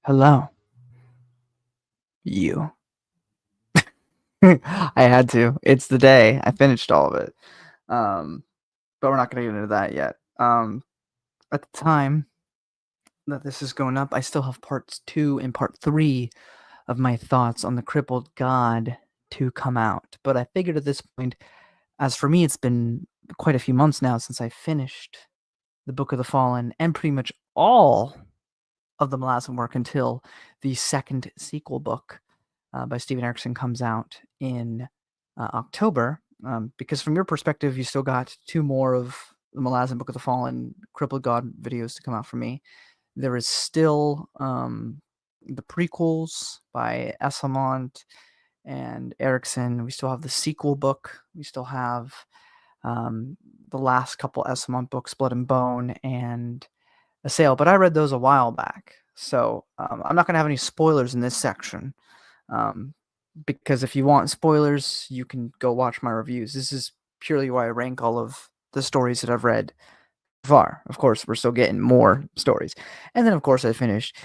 Hello, you. I had to. It's the day. I finished all of it. Um, but we're not gonna get into that yet. At the time that this is going up, I still have parts 2 and part 3 of my thoughts on the crippled god to come out. But I figured at this point, as for me, it's been quite a few months now since I finished the Book of the Fallen and pretty much all of the Malazan work until the second sequel book by Steven Erikson comes out in October. Because from your perspective, you still got 2 more of the Malazan Book of the Fallen Crippled God videos to come out from me. There is still the prequels by Esselmont and Erikson. We still have the sequel book. We still have the last couple Esselmont books, Blood and Bone and A Sale. But I read those a while back. So I'm not going to have any spoilers in this section. Because if you want spoilers, you can go watch my reviews. This is purely why I rank all of the stories that I've read so far. Of course, we're still getting more stories. And then, of course, I finished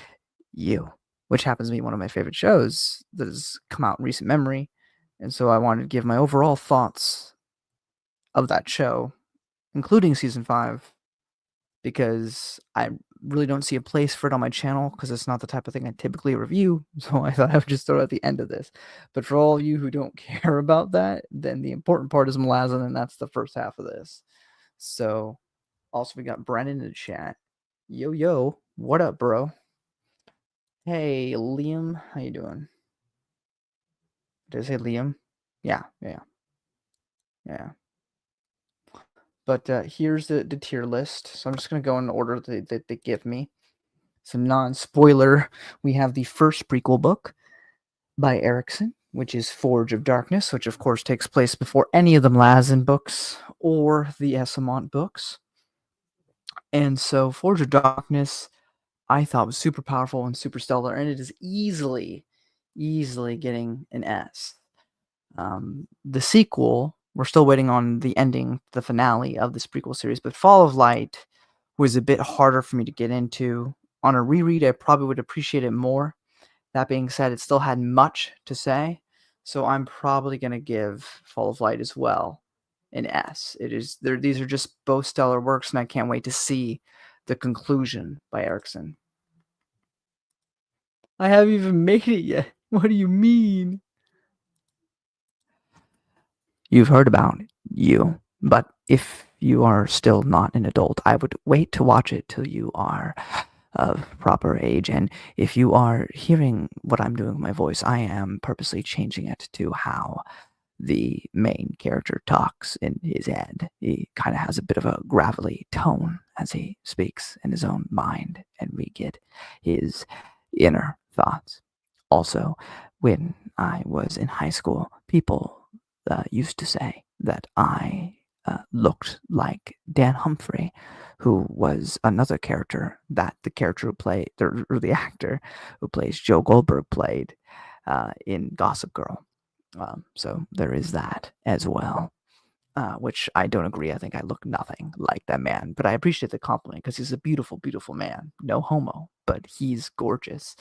You, which happens to be one of my favorite shows that has come out in recent memory. And so I wanted to give my overall thoughts of that show, including season 5, because I really don't see a place for it on my channel because it's not the type of thing I typically review. So I thought I would just throw it at the end of this. But for all of you who don't care about that, then the important part is Malazan, and that's the first half of this. So also we got Brennan in the chat. Yo, what up, bro? Hey, Liam, how you doing? Did I say Liam? Yeah. But here's the tier list. So I'm just gonna go in the order that they give me. So non-spoiler, we have the first prequel book by Erikson, which is Forge of Darkness, which of course takes place before any of the Malazan books or the Esselmont books. And so Forge of Darkness, I thought was super powerful and super stellar, and it is easily getting an S. The sequel, we're still waiting on the ending, the finale of this prequel series, but Fall of Light was a bit harder for me to get into. On a reread, I probably would appreciate it more. That being said, it still had much to say, so I'm probably going to give Fall of Light as well an S. These are just both stellar works, and I can't wait to see the conclusion by Erikson. I haven't even made it yet. What do you mean? You've heard about You, but if you are still not an adult, I would wait to watch it till you are of proper age. And if you are hearing what I'm doing with my voice, I am purposely changing it to how the main character talks in his head. He kind of has a bit of a gravelly tone as he speaks in his own mind, and we get his inner thoughts. Also, when I was in high school, people used to say that I looked like Dan Humphrey, who was another character that the character who played, or the actor who plays Joe Goldberg played in Gossip Girl. So there is that as well, which I don't agree. I think I look nothing like that man, but I appreciate the compliment because he's a beautiful, beautiful man. No homo, but he's gorgeous.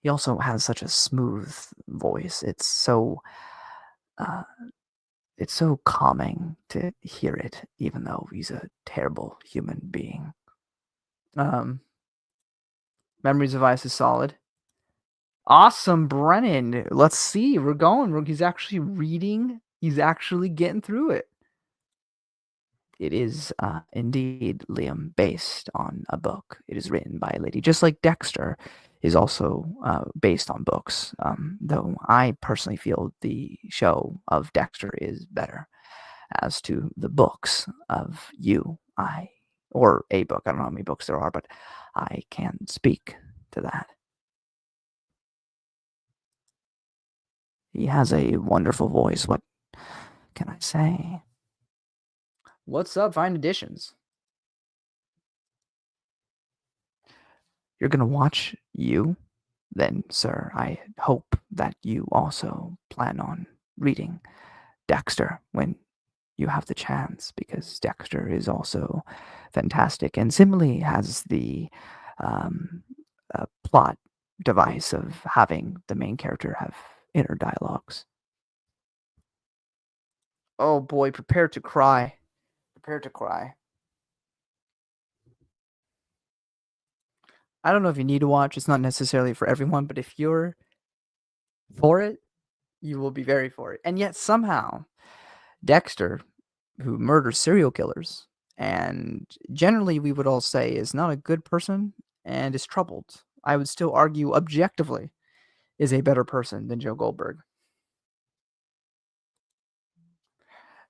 He also has such a smooth voice. Uh, it's so calming to hear it, even though he's a terrible human being. Um, Memories of Ice is solid. Awesome, Brennan. Let's see. We're going. He's actually reading. He's actually getting through it. It is indeed, Liam, based on a book. It is written by a lady, just like Dexter is also based on books. Though I personally feel the show of Dexter is better. As to the books of or a book, I don't know how many books there are, but I can speak to that. He has a wonderful voice. What can I say? What's up, Fine Editions? You're going to watch You? Then, sir, I hope that you also plan on reading Dexter when you have the chance, because Dexter is also fantastic and similarly has the plot device of having the main character have inner dialogues. Oh boy, prepare to cry. Prepare to cry. I don't know if you need to watch. It's not necessarily for everyone, but if you're for it, you will be very for it. And yet somehow Dexter, who murders serial killers, and generally we would all say is not a good person and is troubled, I would still argue objectively is a better person than Joe Goldberg.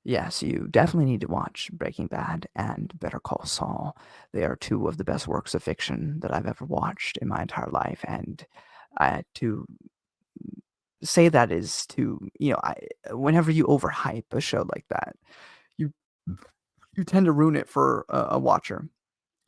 Yes, you definitely need to watch Breaking Bad and Better Call Saul. They are two of the best works of fiction that I've ever watched in my entire life, and to say that is to whenever you overhype a show like that, you you tend to ruin it for a watcher.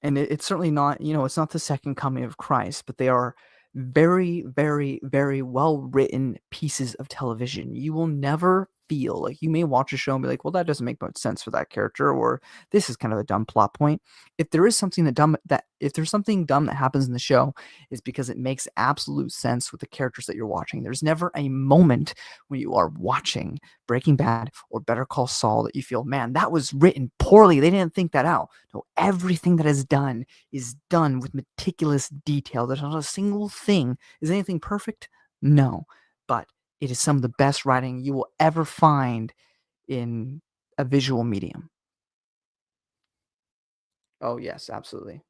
And it's certainly not, it's not the second coming of Christ, but they are very, very, very well written pieces of television. You will never feel like you may watch a show and be like, well, that doesn't make much sense for that character, or this is kind of a dumb plot point. If there is something that if there's something dumb that happens in the show, is because it makes absolute sense with the characters that you're watching. There's never a moment when you are watching Breaking Bad or Better Call Saul that you feel, man, that was written poorly. They didn't think that out. No, everything that is done with meticulous detail. There's not a single thing. Is anything perfect? No. But it is some of the best writing you will ever find in a visual medium. Oh, yes, absolutely.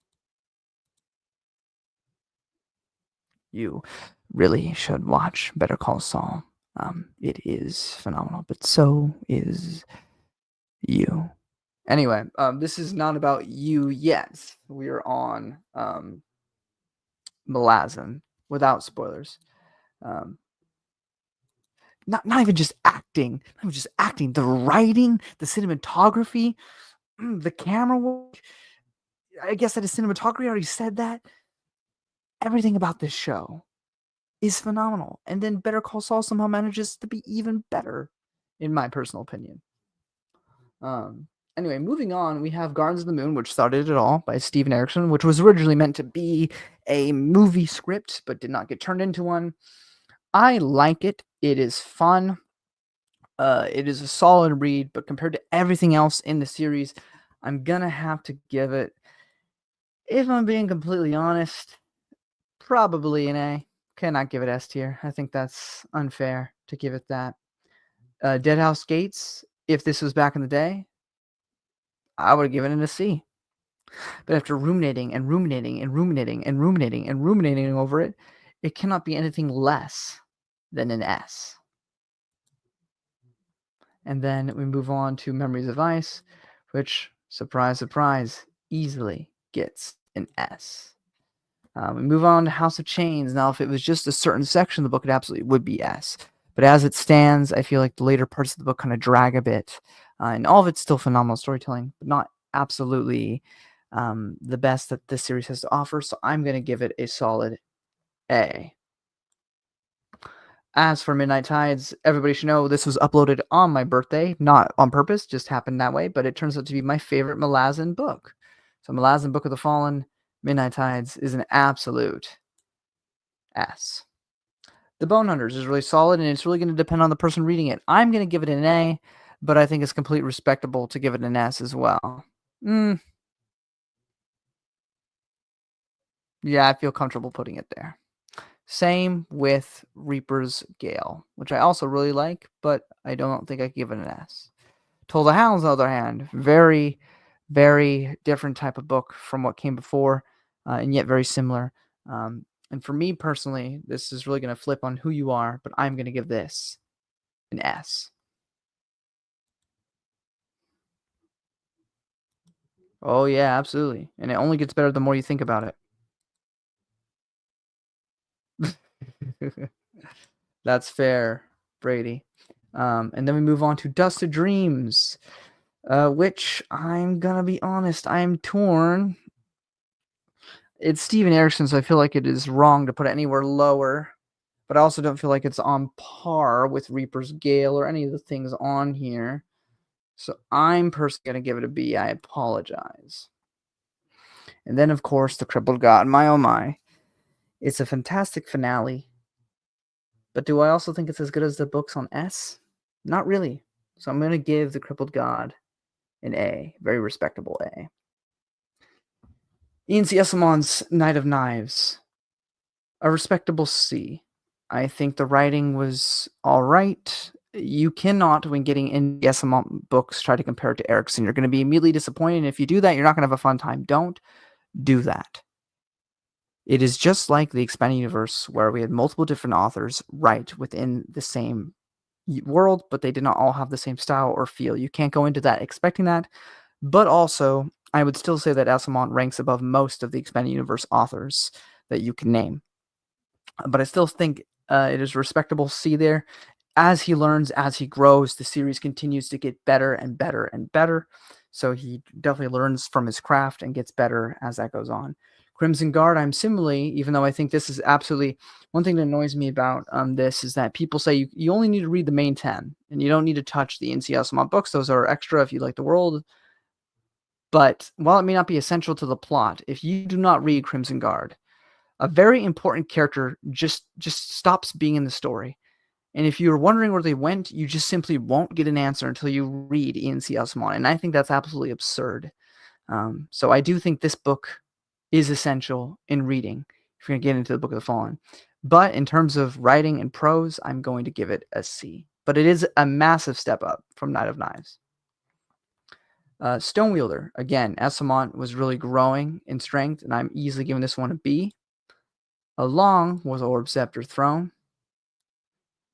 You really should watch Better Call Saul. It is phenomenal, but so is you. Anyway, this is not about you yet. We are on Malazan without spoilers. Um, not even just acting, not even just acting. The writing, the cinematography, the camera work. I guess that is cinematography. I already said that. Everything about this show is phenomenal. And then Better Call Saul somehow manages to be even better, in my personal opinion. Um, anyway, moving on, we have Gardens of the Moon, which started it all by Steven Erikson, which was originally meant to be a movie script, but did not get turned into one. I like it. It is fun. It is a solid read, but compared to everything else in the series, I'm gonna have to give it, if I'm being completely honest, probably an A. Cannot give it S tier. I think that's unfair to give it that. Deadhouse Gates, if this was back in the day, I would have given it a C. But after ruminating and ruminating and ruminating and ruminating and ruminating over it, it cannot be anything less than an S. And then we move on to Memories of Ice, which, surprise, surprise, easily gets an S. We move on to House of Chains. Now, if it was just a certain section of the book, it absolutely would be S. But as it stands, I feel like the later parts of the book kind of drag a bit. And all of it's still phenomenal storytelling, but not absolutely the best that this series has to offer. So I'm going to give it a solid A. As for Midnight Tides, everybody should know this was uploaded on my birthday, not on purpose, just happened that way, but it turns out to be my favorite Malazan book. So Malazan Book of the Fallen, Midnight Tides is an absolute S. The Bone Hunters is really solid, and it's really going to depend on the person reading it. I'm going to give it an A, but I think it's completely respectable to give it an S as well. Yeah, I feel comfortable putting it there. Same with Reaper's Gale, which I also really like, but I don't think I could give it an S. Toll the Hounds, on the other hand, very, very different type of book from what came before, and yet very similar. And for me personally, this is really going to flip on who you are, but I'm going to give this an S. Oh, yeah, absolutely. And it only gets better the more you think about it. That's fair, Brady. And then we move on to Dusted Dreams, which I'm going to be honest, I'm torn. It's Steven Erikson, so I feel like it is wrong to put it anywhere lower. But I also don't feel like it's on par with Reaper's Gale or any of the things on here. So I'm personally going to give it a B. I apologize. And then, of course, The Crippled God. My oh my. It's a fantastic finale, but do I also think it's as good as the books on S? Not really. So I'm gonna give The Crippled God an A, very respectable A. Ian C. Esimon's Knight of Knives, a respectable C. I think the writing was all right. You cannot, when getting in Esimon books, try to compare it to Erickson. You're going to be immediately disappointed. And if you do that, you're not going to have a fun time. Don't do that. It is just like the expanded universe where we had multiple different authors write within the same world, but they did not all have the same style or feel. You can't go into that expecting that. But also, I would still say that Asimont ranks above most of the expanded universe authors that you can name. But I still think it is respectable to see there. As he learns, as he grows, the series continues to get better and better and better. So he definitely learns from his craft and gets better as that goes on. Crimson Guard, I'm similarly, even though I think this is absolutely one thing that annoys me about this is that people say you only need to read the main 10 and you don't need to touch the NCS books. Those are extra if you like the world. But while it may not be essential to the plot, if you do not read Crimson Guard, a very important character just stops being in the story. And if you're wondering where they went, you just simply won't get an answer until you read Ian C. Asimov. And I think that's absolutely absurd. So I do think this book is essential in reading if you're going to get into the Book of the Fallen. But in terms of writing and prose, I'm going to give it a C. But it is a massive step up from Knight of Knives. Stonewielder, again, Asimont was really growing in strength, and I'm easily giving this one a B. Along with Orb Scepter Throne,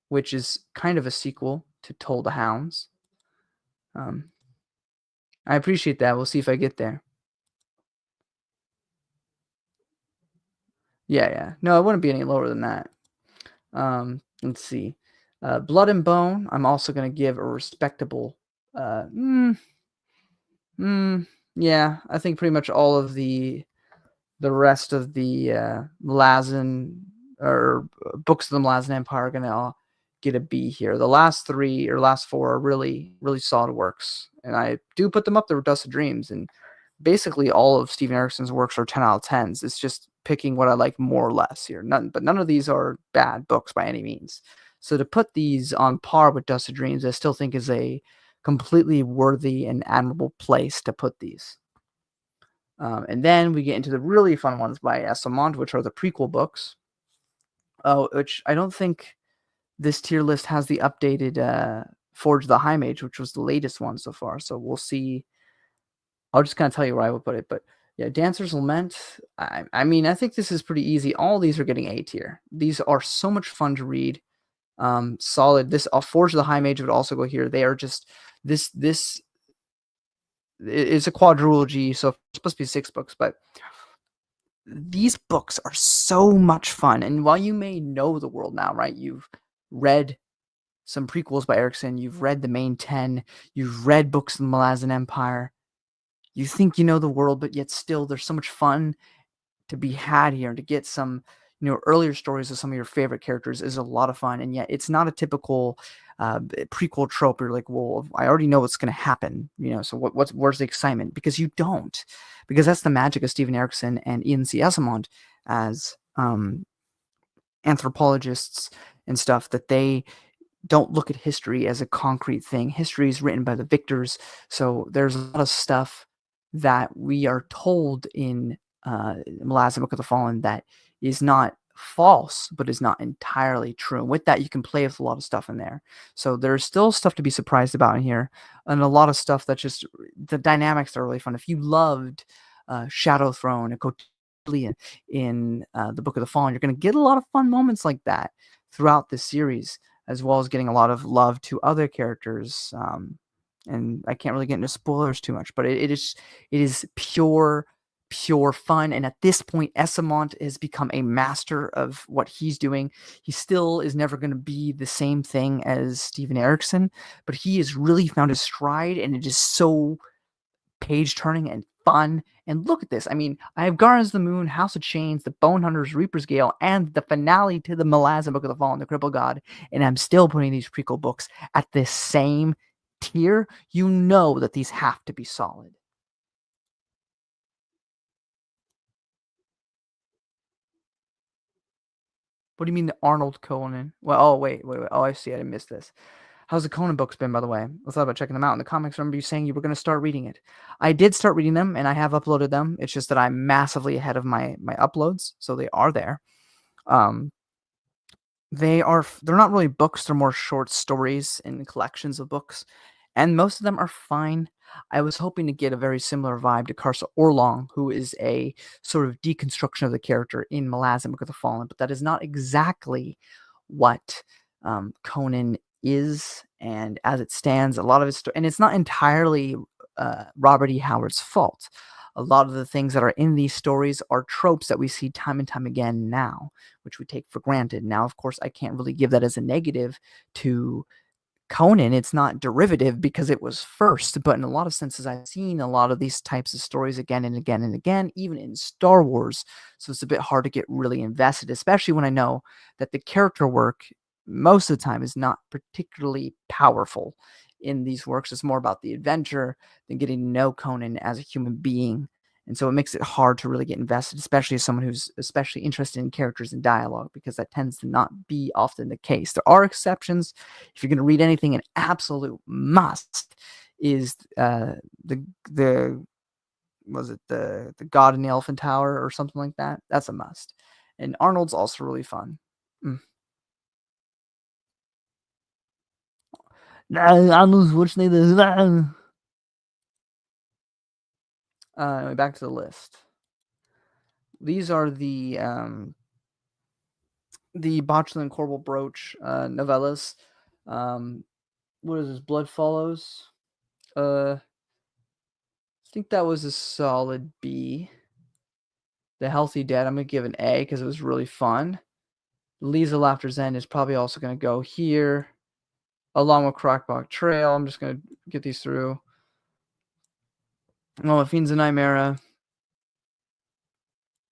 which is kind of a sequel to Toll the Hounds. I appreciate that. We'll see if I get there. Yeah. No, it wouldn't be any lower than that. Let's see. Blood and Bone, I'm also going to give a respectable. Yeah, I think pretty much all of the rest of the Malazan or books of the Malazan Empire are going to get a B here. The last 3 or last 4 are really, really solid works. And I do put them up there with Dust of Dreams. And basically all of Steven Erickson's works are 10 out of 10s. It's just picking what I like more or less here. But none of these are bad books by any means. So to put these on par with Dust of Dreams, I still think is a completely worthy and admirable place to put these. And then we get into the really fun ones by Asimont, which are the prequel books, which I don't think this tier list has the updated Forge the High Mage, which was the latest one so far. So we'll see. I'll just kind of tell you where I would put it. But yeah, Dancer's Lament. I mean, I think this is pretty easy. All these are getting A tier. These are so much fun to read. Solid. This Forge the High Mage would also go here. They are just this it's a quadrilogy, so it's supposed to be 6 books, but these books are so much fun. And while you may know the world now, right? You've read some prequels by Erickson, you've read the main 10, you've read books of the Malazan Empire. You think you know the world, but yet still there's so much fun to be had here. To get some, earlier stories of some of your favorite characters is a lot of fun. And yet it's not a typical prequel trope. You're like, well, I already know what's going to happen, so where's the excitement? Because you don't, because that's the magic of Steven Erickson and Ian C. Asimont as anthropologists and stuff, that they don't look at history as a concrete thing. History is written by the victors. So there's a lot of stuff that we are told in Malazan Book of the Fallen that is not false, but is not entirely true. And with that, you can play with a lot of stuff in there. So there's still stuff to be surprised about in here, and a lot of stuff that just the dynamics are really fun. If you loved Shadow Throne and Cotillion in the Book of the Fallen, you're going to get a lot of fun moments like that throughout this series, as well as getting a lot of love to other characters. And I can't really get into spoilers too much, but it is pure fun. And at this point, Esimont has become a master of what he's doing. He still is never going to be the same thing as Steven Erickson, but he has really found his stride, and it is so page turning and fun. And look at this. I mean, I have Guardians of the Moon, House of Chains, the Bone Hunters, Reaper's Gale, and the finale to the Malazan Book of the Fallen, the Crippled God, and I'm still putting these prequel books at this same tier. You know that these have to be solid. What do you mean the Arnold Conan? Well, oh, wait. Oh, I see. I didn't miss this. How's the Conan books been, by the way? I thought about checking them out in the comics. I remember you saying you were going to start reading it. I did start reading them, and I have uploaded them. It's just that I'm massively ahead of my uploads, so they are there. Um, they're not really books, they're more short stories and collections of books, and most of them are fine. I was hoping to get a very similar vibe to Karsa Orlong, who is a sort of deconstruction of the character in Malazan Book of the Fallen, but that is not exactly what Conan is, and as it stands, a lot of and it's not entirely Robert E. Howard's fault. A lot of the things that are in these stories are tropes that we see time and time again now, which we take for granted. Now, of course, I can't really give that as a negative to Conan. It's not derivative because it was first, but in a lot of senses, I've seen a lot of these types of stories again and again and again, even in Star Wars. So it's a bit hard to get really invested, especially when I know that the character work most of the time is not particularly powerful in these works. It's more about the adventure than getting to know Conan as a human being. And so it makes it hard to really get invested, especially as someone who's especially interested in characters and dialogue, because that tends to not be often the case. There are exceptions. If you're going to read anything, an absolute must is the was it the God in the Elephant Tower or something like that. That's a must. And Arnold's also really fun. Mm. Arnold's Schwarzenegger. Back to the list. These are the Botchland and Corbel Broach novellas. Um, what is this? Blood Follows. I think that was a solid B. The Healthy Dead, I'm gonna give an A because it was really fun. Leaves of Laughter's End is probably also gonna go here, along with Crackbot Trail. I'm just gonna get these through. Oh, Fiends of Nightmare,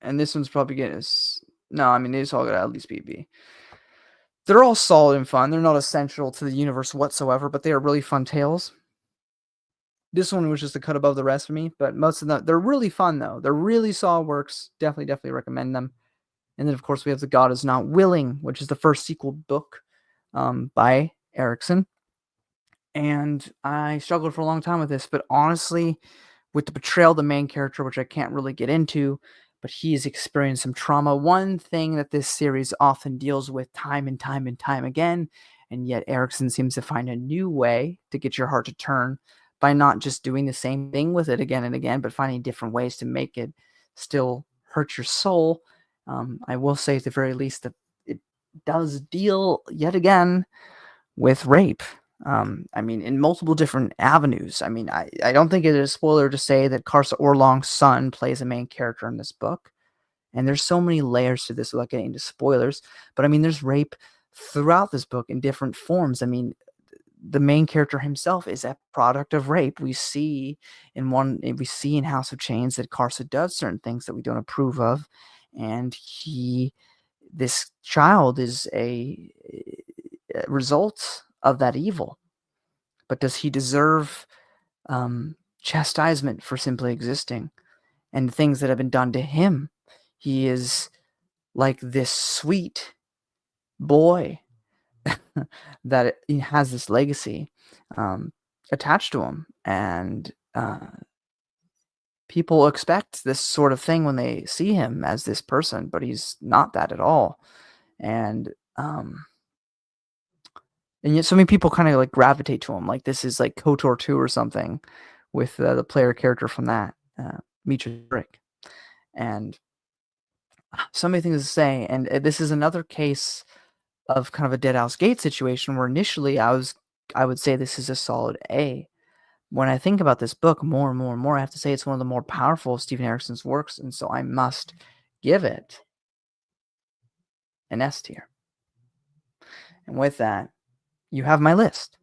and this one's probably getting us. No, I mean these all gotta at least be B. They're all solid and fun. They're not essential to the universe whatsoever, but they are really fun tales. This one was just a cut above the rest for me, but most of them, they're really fun though. They're really solid works. Definitely recommend them. And then of course we have The God Is Not Willing, which is the first sequel book by Erickson. And I struggled for a long time with this, but honestly, with the betrayal of the main character, which I can't really get into, but he's experienced some trauma. One thing that this series often deals with time and time and time again, and yet Erickson seems to find a new way to get your heart to turn by not just doing the same thing with it again and again, but finding different ways to make it still hurt your soul. I will say at the very least that it does deal yet again with rape. I mean, in multiple different avenues. I mean, I don't think it is a spoiler to say that Karsa Orlong's son plays a main character in this book. And there's so many layers to this without getting into spoilers. But I mean, there's rape throughout this book in different forms. I mean, the main character himself is a product of rape. We see in House of Chains that Karsa does certain things that we don't approve of. And this child is a result of that evil. But does he deserve chastisement for simply existing and the things that have been done to him? He is like this sweet boy that he has this legacy attached to him, and people expect this sort of thing when they see him as this person, but he's not that at all. And yet so many people kind of like gravitate to him, like this is like KOTOR 2 or something with the player character from that, Mitra Brick. And so many things to say. And this is another case of kind of a Dead House Gate situation where initially I would say this is a solid A. When I think about this book more and more and more, I have to say it's one of the more powerful of Stephen Erickson's works, and so I must give it an S tier. And with that, you have my list.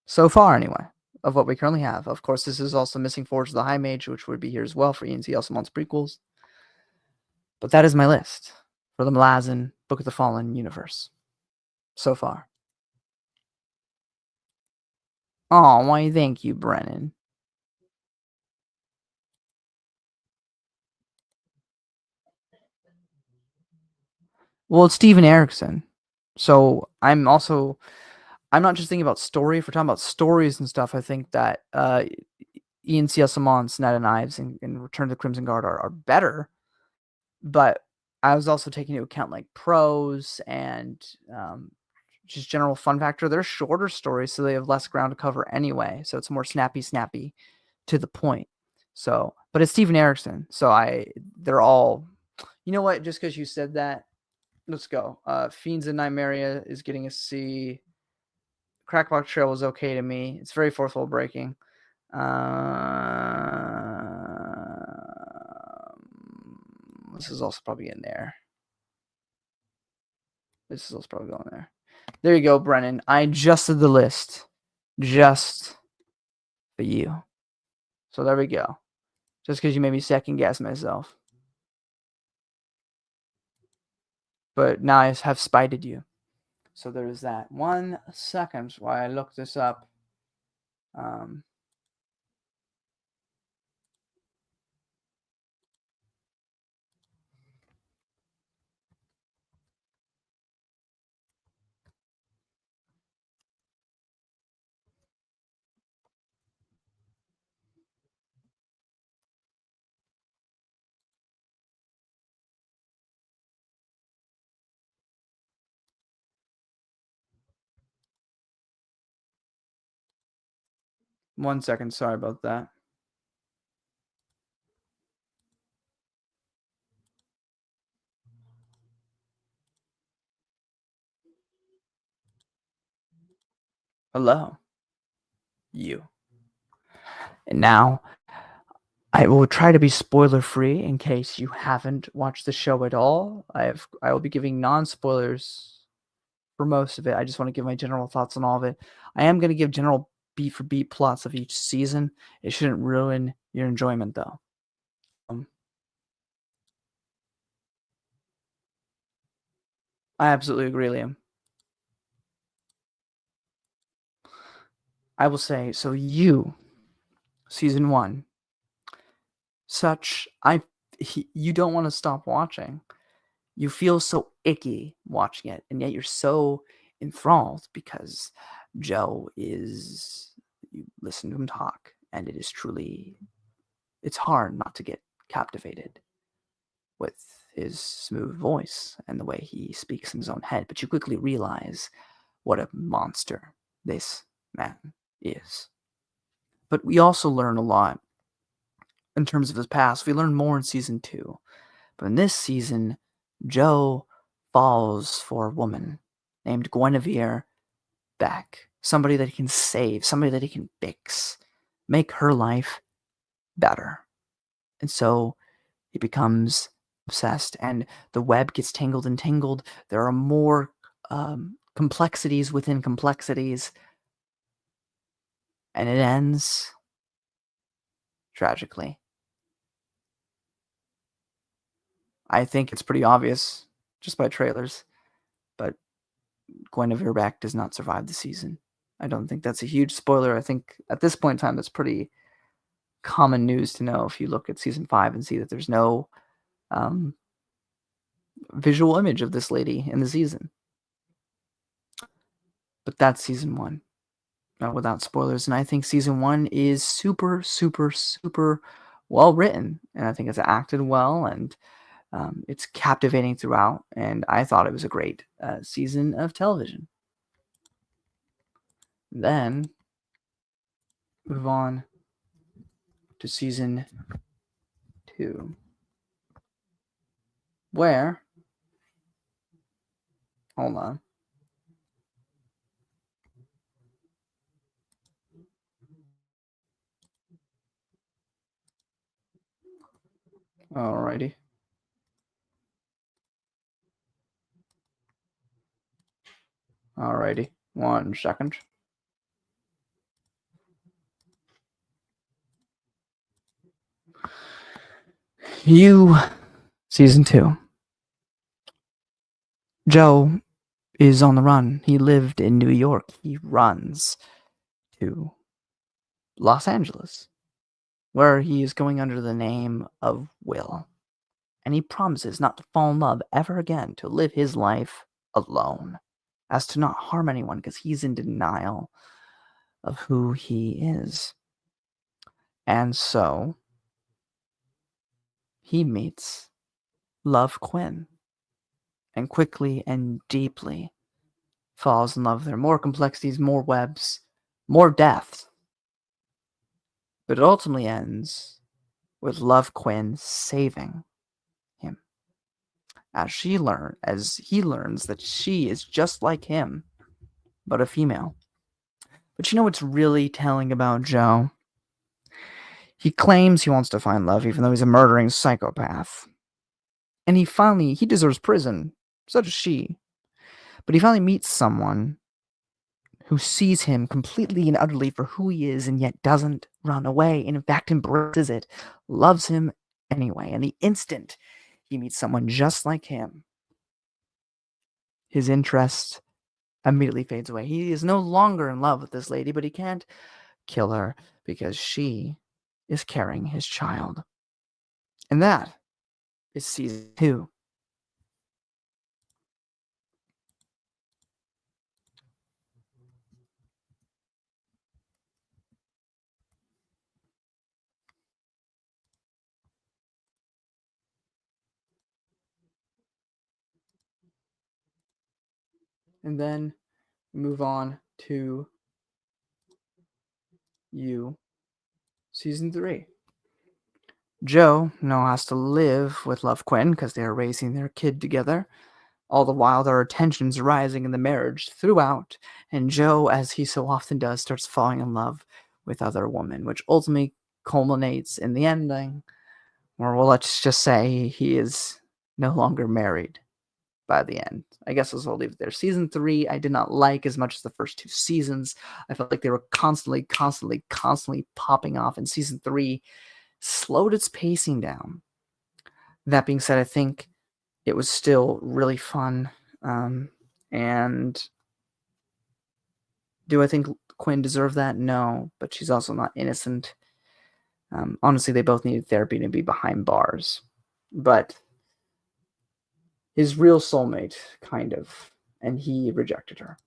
So far, anyway, of what we currently have. Of course, this is also missing Forge of the High Mage, which would be here as well for Ian. He also wants prequels. But that is my list for the Malazan Book of the Fallen universe. So far. Oh, why thank you, Brennan. Well, it's Steven Erikson. So I'm not just thinking about story. If we're talking about stories and stuff, I think that Ian C. S. Simon's Night of Knives and Return to the Crimson Guard are better. But I was also taking into account like prose and just general fun factor. They're shorter stories, so they have less ground to cover anyway. So it's more snappy to the point. So, but it's Steven Erikson. So they're all, you know what? Just because you said that, let's go. Fiends and Nymeria is getting a C. Crackbox Trail was okay to me. It's very fourth wall breaking. This is also probably in there. This is also probably going there. There you go, Brennan. I adjusted the list just for you. So there we go. Just because you made me second guess myself. But now I have spited you. So there's that. 1 second while I look this up. 1 second. Sorry about that. Hello. You. And now I will try to be spoiler free in case you haven't watched the show at all. I will be giving non-spoilers for most of it. I just want to give my general thoughts on all of it. I am going to give general beat for beat plots of each season. It shouldn't ruin your enjoyment though. I absolutely agree, Liam. I will say so. Season 1, you don't want to stop watching. You feel so icky watching it, and yet you're so enthralled because Joe is. You listen to him talk, and it is truly. It's hard not to get captivated with his smooth voice and the way he speaks in his own head, but you quickly realize what a monster this man is. But we also learn a lot in terms of his past. We learn more in season 2. But in this season, Joe falls for a woman named Guinevere Beck. Somebody that he can save, somebody that he can fix, make her life better. And so he becomes obsessed, and the web gets tangled and tangled. There are more complexities within complexities, and it ends tragically. I think it's pretty obvious just by trailers, but Guinevere Beck does not survive the season. I don't think that's a huge spoiler. I think at this point in time, that's pretty common news to know if you look at season 5 and see that there's no visual image of this lady in the season. But that's season 1 without spoilers. And I think season 1 is super, super, super well written. And I think it's acted well, and it's captivating throughout. And I thought it was a great season of television. Then move on to season 2, where, hold on, alrighty, alrighty, 1 second. Season 2. Joe is on the run. He lived in New York. He runs to Los Angeles, where he is going under the name of Will. and he promises not to fall in love ever again, to live his life alone, as to not harm anyone because he's in denial of who he is. And so he meets Love Quinn and quickly and deeply falls in love with her. More complexities, more webs, more deaths. But it ultimately ends with Love Quinn saving him. As he learns that she is just like him, but a female. But you know what's really telling about Joe? He claims he wants to find love even though he's a murdering psychopath. And he deserves prison. So does she. But he finally meets someone who sees him completely and utterly for who he is and yet doesn't run away and in fact embraces it, loves him anyway. And the instant he meets someone just like him, his interest immediately fades away. He is no longer in love with this lady, but he can't kill her because she is carrying his child. And that is season 2. And then we move on to season 3. Joe now has to live with Love Quinn because they are raising their kid together. All the while, there are tensions rising in the marriage throughout, and Joe, as he so often does, starts falling in love with other women, which ultimately culminates in the ending, where, well, let's just say he is no longer married by the end. I guess I'll leave it there. Season 3, I did not like as much as the first 2 seasons. I felt like they were constantly popping off, and season 3 slowed its pacing down. That being said, I think it was still really fun. And do I think Quinn deserved that? No, but she's also not innocent. Honestly, they both needed therapy to be behind bars. But his real soulmate, kind of, and he rejected her.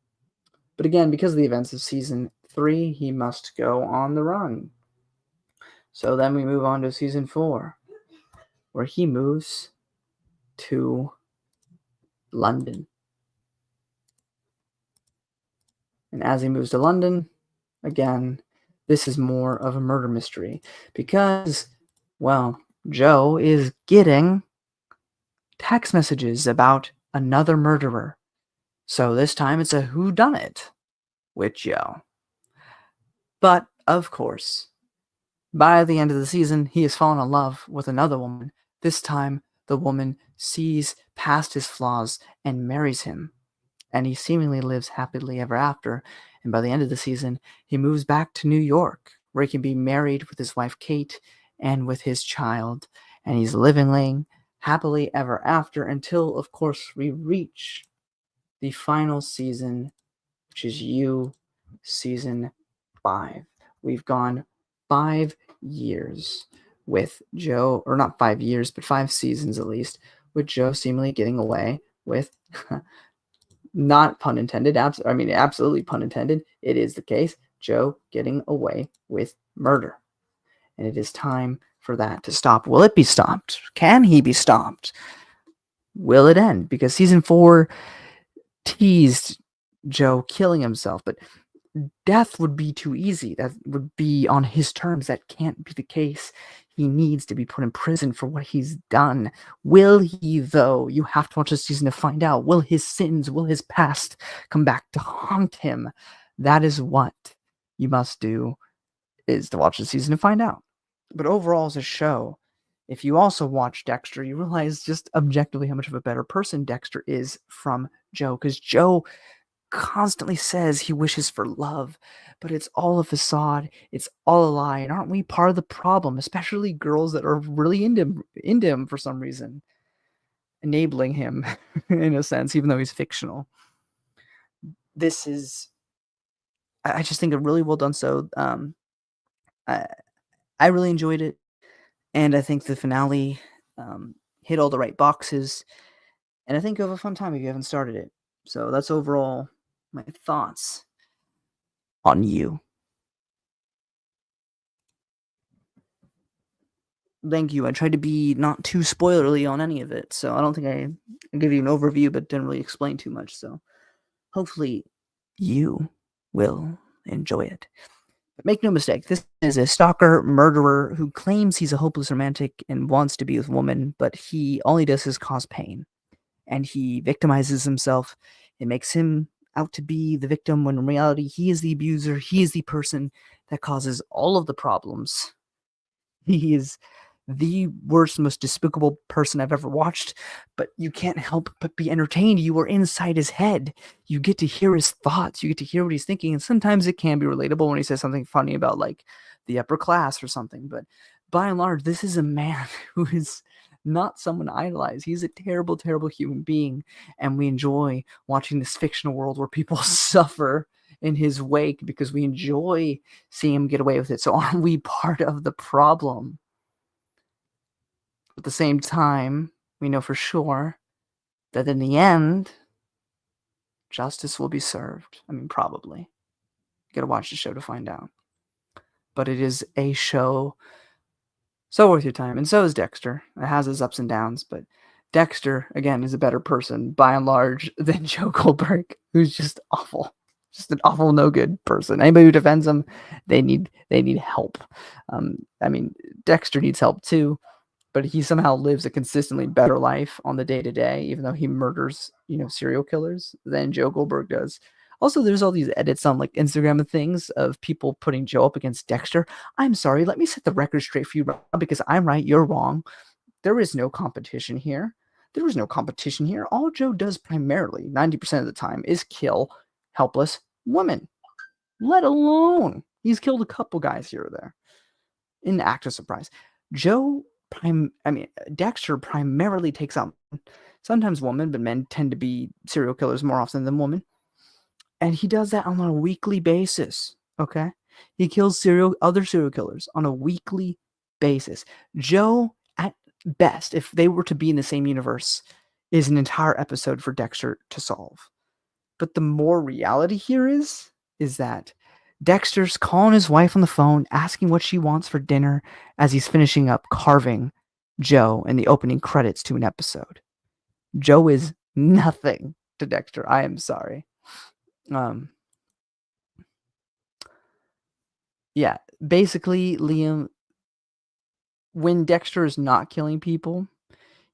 But again, because of the events of season 3, he must go on the run. So then we move on to season 4, where he moves to London. And as he moves to London, again, this is more of a murder mystery because, well, Joe is getting text messages about another murderer. So this time it's a whodunit with Joe. But, of course, by the end of the season, he has fallen in love with another woman. This time, the woman sees past his flaws and marries him. And he seemingly lives happily ever after. And by the end of the season, he moves back to New York, where he can be married with his wife Kate and with his child. And he's living happily ever after until, of course, we reach the final season, which is season 5. We've gone 5 years with Joe, or not 5 years, but 5 seasons at least, with Joe seemingly getting away with not pun intended, absolutely pun intended, it is the case, Joe getting away with murder. And it is time for that to stop. Will it be stopped? Can he be stopped? Will it end? Because season 4 teased Joe killing himself, but death would be too easy. That would be on his terms. That can't be the case. He needs to be put in prison for what he's done. Will he, though? You have to watch this season to find out. Will his sins, will his past come back to haunt him? That is what you must do, is to watch the season to find out. But overall, as a show, if you also watch Dexter, you realize just objectively how much of a better person Dexter is from Joe. Because Joe constantly says he wishes for love, but it's all a facade. It's all a lie. And aren't we part of the problem, especially girls that are really into him for some reason, enabling him in a sense, even though he's fictional. This is, I just think, a really well done. So, I, I really enjoyed it, and I think the finale hit all the right boxes, and I think you'll have a fun time if you haven't started it. So that's overall my thoughts on You. Thank you. I tried to be not too spoilerly on any of it, so I don't think I gave you an overview, but didn't really explain too much. So hopefully you will enjoy it. But make no mistake, this is a stalker murderer who claims he's a hopeless romantic and wants to be with a woman, but all he does is cause pain. And he victimizes himself. It makes him out to be the victim when in reality he is the abuser. He is the person that causes all of the problems. He is the worst, most despicable person I've ever watched, but you can't help but be entertained. You are inside his head. You get to hear his thoughts. You get to hear what he's thinking. And sometimes it can be relatable when he says something funny about like the upper class or something. But by and large, this is a man who is not someone to idolize. He's a terrible, terrible human being. And we enjoy watching this fictional world where people suffer in his wake because we enjoy seeing him get away with it. So aren't we part of the problem? At the same time, we know for sure that in the end, justice will be served. I mean, probably. You gotta watch the show to find out. But it is a show so worth your time. And so is Dexter. It has its ups and downs, but Dexter, again, is a better person by and large than Joe Goldberg, who's just awful. Just an awful, no good person. Anybody who defends him, they need help. I mean, Dexter needs help too, but he somehow lives a consistently better life on the day to day, even though he murders, serial killers than Joe Goldberg does. Also, there's all these edits on like Instagram and things of people putting Joe up against Dexter. I'm sorry, let me set the record straight for you, Rob, because I'm right, you're wrong. There is no competition here. There is no competition here. All Joe does primarily, 90% of the time, is kill helpless women. Let alone he's killed a couple guys here or there. In the act of surprise. Dexter primarily takes out sometimes women, but men tend to be serial killers more often than women. And he does that on a weekly basis. Okay? He kills other serial killers on a weekly basis. Joe, at best, if they were to be in the same universe, is an entire episode for Dexter to solve. But the more reality here is that Dexter's calling his wife on the phone, asking what she wants for dinner as he's finishing up carving Joe in the opening credits to an episode. Joe is nothing to Dexter. I am sorry. Yeah, basically, Liam, when Dexter is not killing people,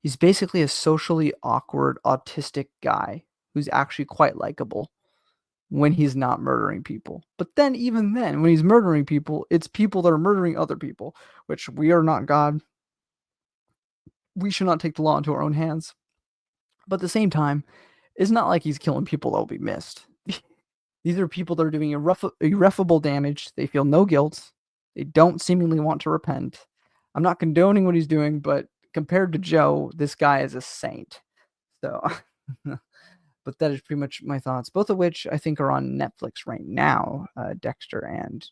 he's basically a socially awkward, autistic guy who's actually quite likable when he's not murdering people. But then, even then, when he's murdering people, it's people that are murdering other people, which we are not God. We should not take the law into our own hands. But at the same time, it's not like he's killing people that will be missed. These are people that are doing irreparable damage. They feel no guilt. They don't seemingly want to repent. I'm not condoning what he's doing, but compared to Joe, this guy is a saint. So, but that is pretty much my thoughts, both of which I think are on Netflix right now, Dexter and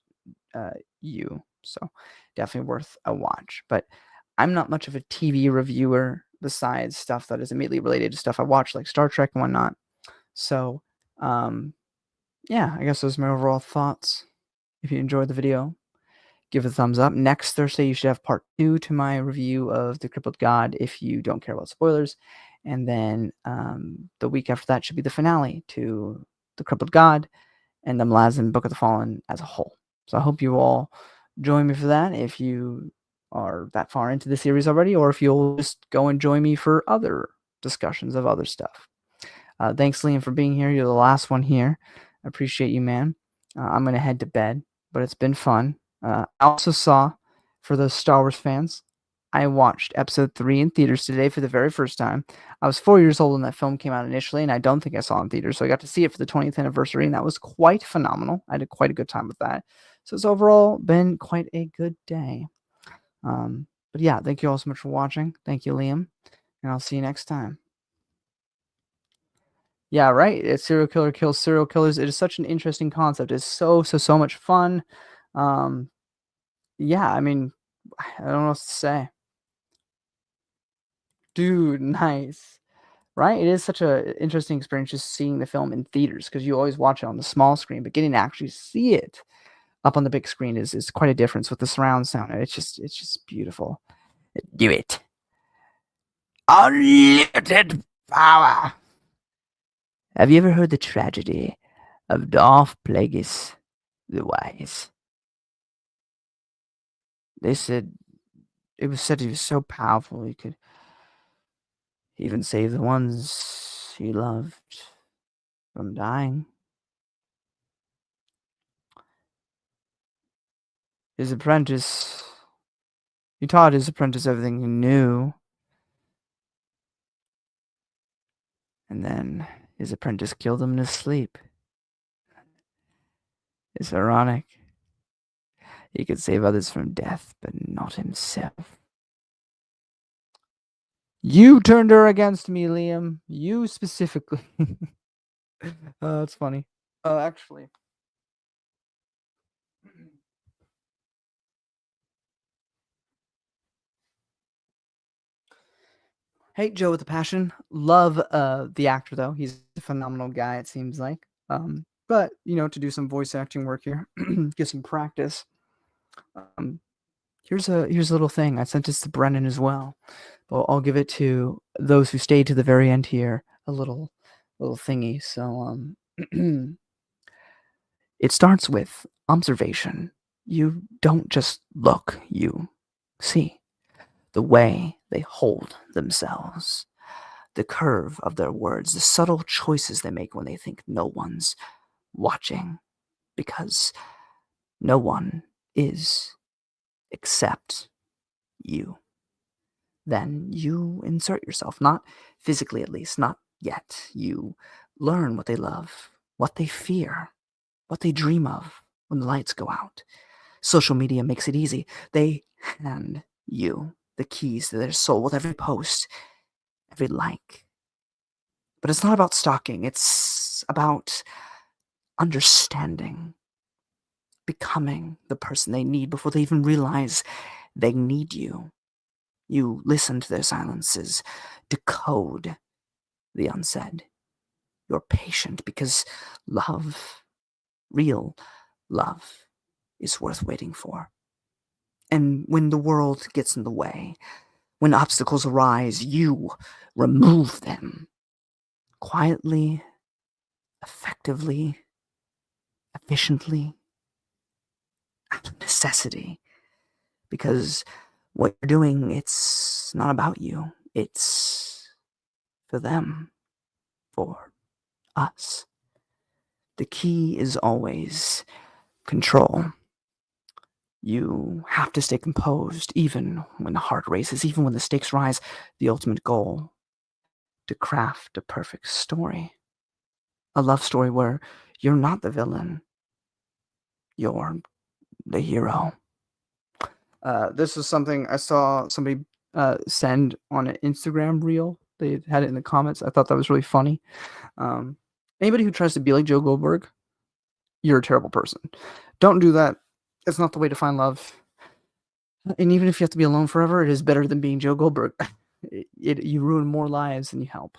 You. So definitely worth a watch. But I'm not much of a TV reviewer besides stuff that is immediately related to stuff I watch, like Star Trek and whatnot. So, yeah, I guess those are my overall thoughts. If you enjoyed the video, give it a thumbs up. Next Thursday, you should have part 2 to my review of The Crippled God if you don't care about spoilers. And then the week after that should be the finale to The Crippled God and the Malazan Book of the Fallen as a whole. So I hope you all join me for that if you are that far into the series already, or if you'll just go and join me for other discussions of other stuff. Thanks, Liam, for being here. You're the last one here. I appreciate you, man. I'm going to head to bed, but it's been fun. I also saw, for those Star Wars fans, I watched episode 3 in theaters today for the very first time. I was 4 years old when that film came out initially, and I don't think I saw it in theaters, so I got to see it for the 20th anniversary, and that was quite phenomenal. I had quite a good time with that. So it's overall been quite a good day. But yeah, thank you all so much for watching. Thank you, Liam, and I'll see you next time. Yeah, right. A serial killer kills serial killers. It is such an interesting concept. It's so much fun. Yeah, I mean, I don't know what to say. Dude, nice. Right? It is such a interesting experience just seeing the film in theaters because you always watch it on the small screen, but getting to actually see it up on the big screen is quite a difference with the surround sound. It's just beautiful. Do it. Unlimited power. Have you ever heard the tragedy of Darth Plagueis the Wise? They said it was said he was so powerful he could even save the ones he loved from dying. His apprentice, he taught his apprentice everything he knew, and then his apprentice killed him in his sleep. It's ironic. He could save others from death, but not himself. You turned her against me, Liam. You specifically. That's funny. Actually. Hate Joe with a passion. Love the actor though. He's a phenomenal guy. It seems like. But to do some voice acting work here, get some practice. Um, here's a little thing. I sent this to Brennan as well. But I'll give it to those who stayed to the very end here. A little thingy. So it starts with observation. You don't just look. You see the way they hold themselves, the curve of their words, the subtle choices they make when they think no one's watching, because no one is except you. Then you insert yourself, not physically at least, not yet. You learn what they love, what they fear, what they dream of when the lights go out. Social media makes it easy. They hand you the keys to their soul with every post, every like. But it's not about stalking, it's about understanding, becoming the person they need before they even realize they need you. You listen to their silences, decode the unsaid. You're patient because love, real love, is worth waiting for. And when the world gets in the way, when obstacles arise, you remove them quietly, effectively, efficiently, out of necessity. Because what you're doing, it's not about you. It's for them, for us. The key is always control. You have to stay composed, even when the heart races, even when the stakes rise. The ultimate goal, to craft a perfect story. A love story where you're not the villain, you're the hero. This is something I saw somebody send on an Instagram reel. They had it in the comments. I thought that was really funny. Um, Anybody who tries to be like Joe Goldberg, you're a terrible person. Don't do that. It's not the way to find love. And even if you have to be alone forever, it is better than being Joe Goldberg. You ruin more lives than you help.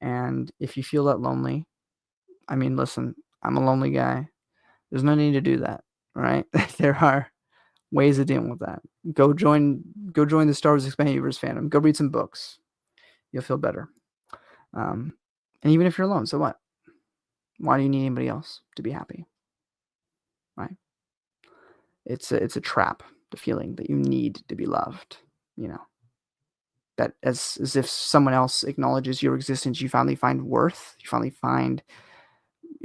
And if you feel that lonely, I mean, listen, I'm a lonely guy. There's no need to do that, right? There are ways of dealing with that. Go join the Star Wars Expanded Universe fandom. Go read some books. You'll feel better. And even if you're alone, so what? Why do you need anybody else to be happy? Right? It's a trap. The feeling that you need to be loved. That as if someone else acknowledges your existence, you finally find worth. You finally find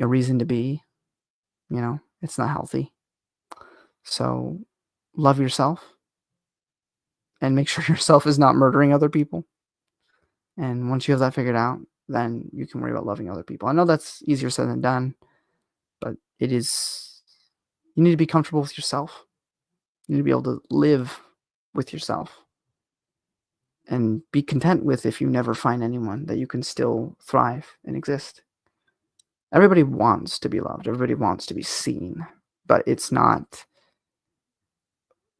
a reason to be. It's not healthy. So love yourself and make sure yourself is not murdering other people. And once you have that figured out, then you can worry about loving other people. I know that's easier said than done, but it is. You need to be comfortable with yourself. You need to be able to live with yourself and be content with if you never find anyone, that you can still thrive and exist. Everybody wants to be loved. Everybody wants to be seen, but it's not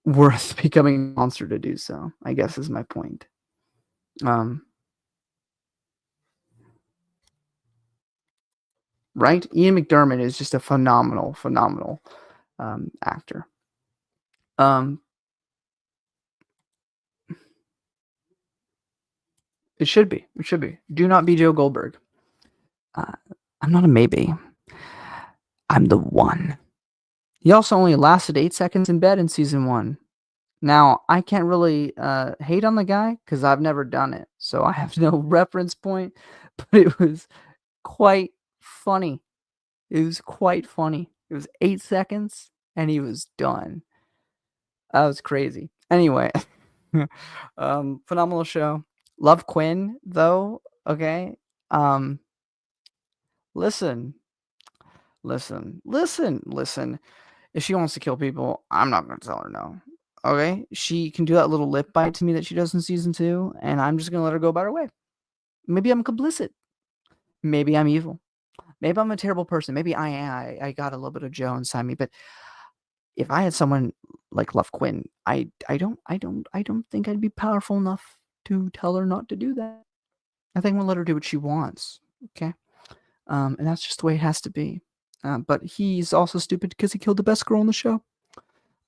worth becoming a monster to do so, I guess is my point. Um, right? Ian McDermott is just a phenomenal, phenomenal actor. Um, it should be. It should be. Do not be Joe Goldberg. Uh, I'm not a maybe. I'm the one. He also only lasted 8 seconds in bed in season one. Now, I can't really hate on the guy because I've never done it, so I have no reference point. But it was quite funny. It was quite funny. It was 8 seconds, and he was done. That was crazy. Anyway, phenomenal show. Love Quinn though. Okay. Um, listen, listen. If she wants to kill people, I'm not gonna tell her no. Okay? She can do that little lip bite to me that she does in season two, and I'm just gonna let her go about her way. Maybe I'm complicit. Maybe I'm evil. Maybe I'm a terrible person. Maybe I got a little bit of Joe inside me, but if I had someone like Love Quinn, I don't think I'd be powerful enough to tell her not to do that. I think I'm gonna let her do what she wants. Okay, and that's just the way it has to be. But he's also stupid because he killed the best girl on the show.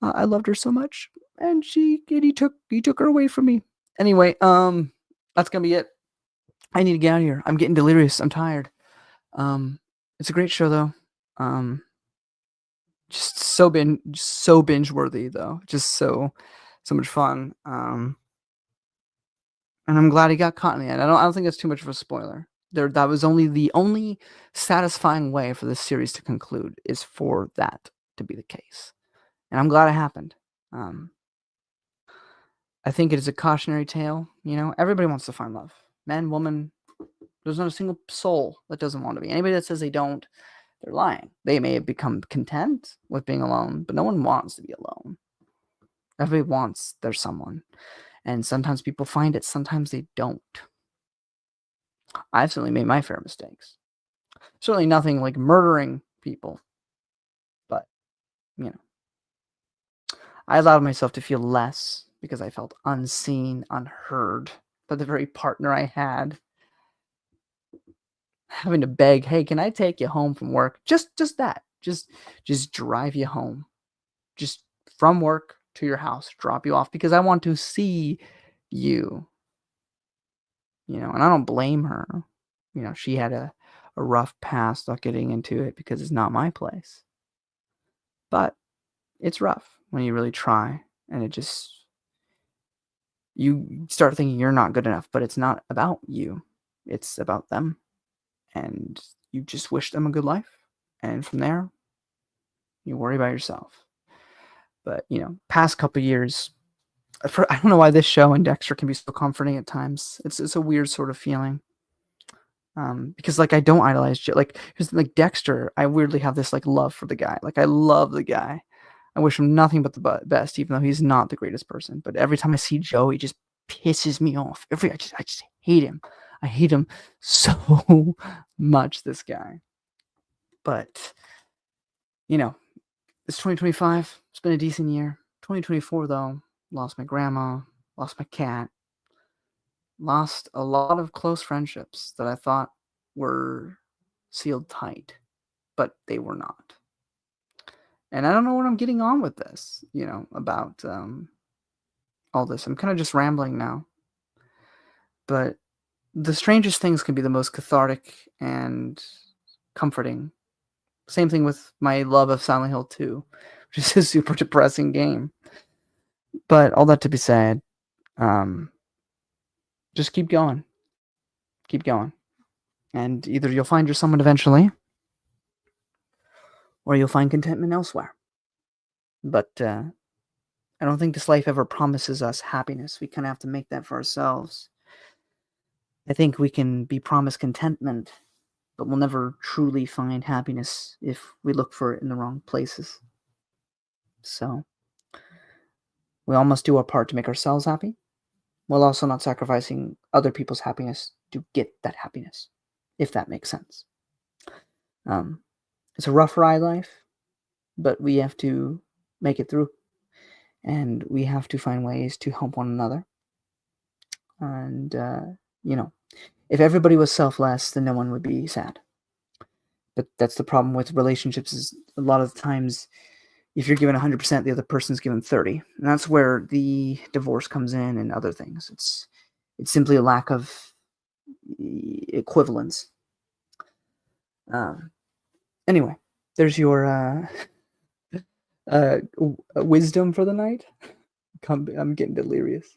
I loved her so much, and he took her away from me. Anyway, that's gonna be it. I need to get out of here. I'm getting delirious. I'm tired. Um, it's a great show though. Um, just so binge worthy though. Just so much fun. And I'm glad he got caught in the end. I don't think that's too much of a spoiler. That was the only satisfying way for this series to conclude is for that to be the case. And I'm glad it happened. Um, I think it is a cautionary tale. Everybody wants to find love. Man, woman, there's not a single soul that doesn't want to be. Anybody that says they don't, they're lying. They may have become content with being alone, but no one wants to be alone. Everybody wants there's someone. And sometimes people find it, sometimes they don't. I've certainly made my fair mistakes. Certainly nothing like murdering people, but, you know, I allowed myself to feel less because I felt unseen, unheard by the very partner I had. Having to beg, "Hey, can I take you home from work?" Just that. Just drive you home. Just from work to your house, drop you off because I want to see you. And I don't blame her. She had a rough past not getting into it because it's not my place. But it's rough when you really try and you start thinking you're not good enough, but it's not about you. It's about them. And you just wish them a good life. And from there, you worry about yourself. But, past couple years, I don't know why this show and Dexter can be so comforting at times. It's a weird sort of feeling. Because like I don't idolize like here's like Dexter. I weirdly have this like love for the guy. Like I love the guy. I wish him nothing but the best, even though he's not the greatest person. But every time I see Joe, he just pisses me off. I just hate him. I hate him so much. This guy. But it's 2025. It's been a decent year. 2024 though, lost my grandma, lost my cat, lost a lot of close friendships that I thought were sealed tight, but they were not. And I don't know what I'm getting on with this, about all this. I'm kind of just rambling now. But the strangest things can be the most cathartic and comforting. Same thing with my love of Silent Hill 2, which is a super depressing game. But all that to be said, just keep going. Keep going. And either you'll find your someone eventually, or you'll find contentment elsewhere. But I don't think this life ever promises us happiness. We kind of have to make that for ourselves. I think we can be promised contentment, but we'll never truly find happiness if we look for it in the wrong places. So, we all must do our part to make ourselves happy, while also not sacrificing other people's happiness to get that happiness, if that makes sense. It's a rough ride life, but we have to make it through, and we have to find ways to help one another. And, you know, if everybody was selfless, then no one would be sad. But that's the problem with relationships is a lot of times if you're given 100%, the other person's given 30. And that's where the divorce comes in and other things. It's simply a lack of equivalence. Um, anyway, there's your wisdom for the night. I'm getting delirious.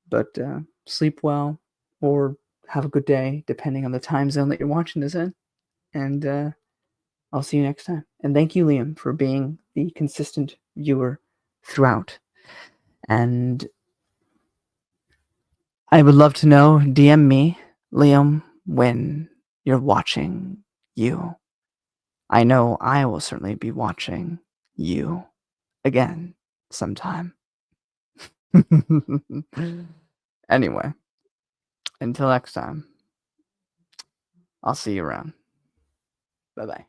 But sleep well or have a good day, depending on the time zone that you're watching this in. And I'll see you next time. And thank you, Liam, for being the consistent viewer throughout. And I would love to know, DM me, Liam, when you're watching you. I know I will certainly be watching you again sometime. Anyway, until next time, I'll see you around. Bye bye.